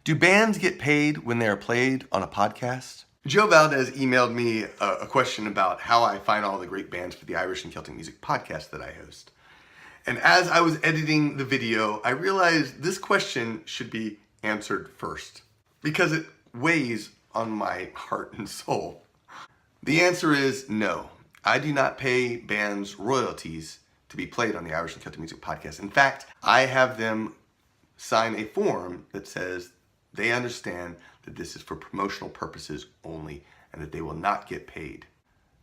Do bands get paid when they are played on a podcast? Joe Valdez emailed me a question about how I find all the great bands for the Irish and Celtic Music podcast that I host. And as I was editing the video, I realized this question should be answered first because it weighs on my heart and soul. The answer is no. I do not pay bands royalties to be played on the Irish and Celtic Music podcast. In fact, I have them sign a form that says they understand that this is for promotional purposes only and that they will not get paid.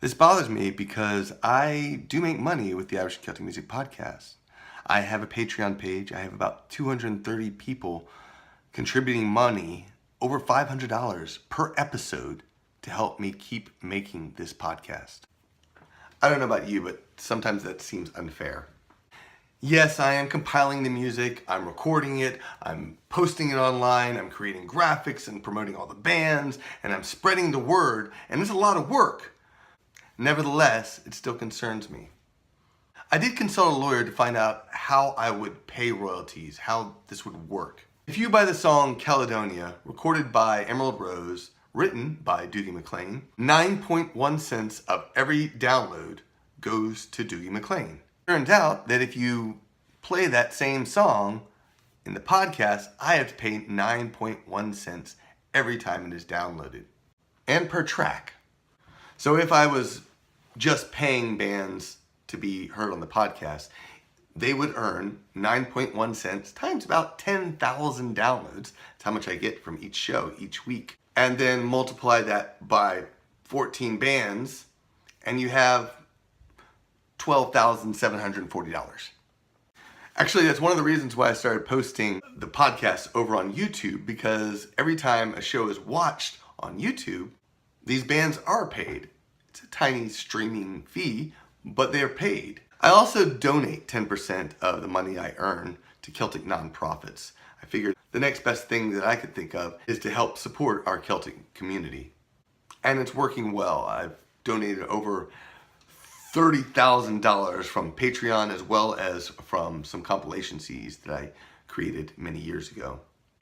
This bothers me because I do make money with the Irish and Celtic Music podcast. I have a Patreon page. I have about 230 people contributing money, over $500 per episode, to help me keep making this podcast. I don't know about you, but sometimes that seems unfair. Yes, I am compiling the music, I'm recording it, I'm posting it online, I'm creating graphics and promoting all the bands, and I'm spreading the word, and it's a lot of work. Nevertheless, it still concerns me. I did consult a lawyer to find out how I would pay royalties, how this would work. If you buy the song Caledonia, recorded by Emerald Rose, written by Dougie MacLean, 9.1 cents of every download goes to Dougie MacLean. Turns out that if you play that same song in the podcast, I have to pay 9.1 cents every time it is downloaded, and per track. So if I was just paying bands to be heard on the podcast, they would earn 9.1 cents times about 10,000 downloads. That's how much I get from each show each week. And then multiply that by 14 bands, and you have $12,740. Actually, that's one of the reasons why I started posting the podcast over on YouTube, because every time a show is watched on YouTube, these bands are paid. It's a tiny streaming fee, but they're paid. I also donate 10% of the money I earn to Celtic nonprofits. I figured the next best thing that I could think of is to help support our Celtic community. And it's working well. I've donated over $30,000 from Patreon as well as from some compilation CDs that I created many years ago.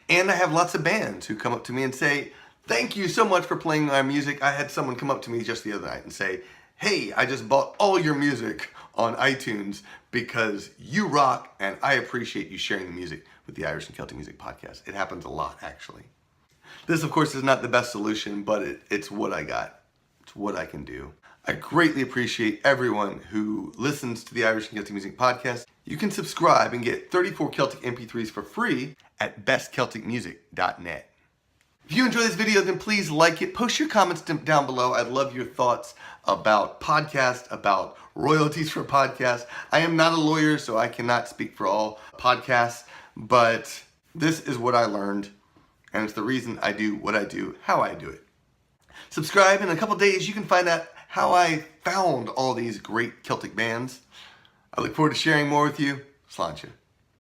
And I have lots of bands who come up to me and say, "Thank you so much for playing my music." I had someone come up to me just the other night and say, "Hey, I just bought all your music on iTunes because you rock and I appreciate you sharing the music with the Irish and Celtic Music podcast." It happens a lot, actually. This, of course, is not the best solution, but it's what I got. It's what I can do. I greatly appreciate everyone who listens to the Irish and Celtic Music podcast. You can subscribe and get 34 Celtic MP3s for free at bestcelticmusic.net. If you enjoy this video, then please like it. Post your comments down below. I'd love your thoughts about podcasts, about royalties for podcasts. I am not a lawyer, so I cannot speak for all podcasts, but this is what I learned, and it's the reason I do what I do, how I do it. Subscribe. In a couple days, you can find out how I found all these great Celtic bands. I look forward to sharing more with you. Sláinte.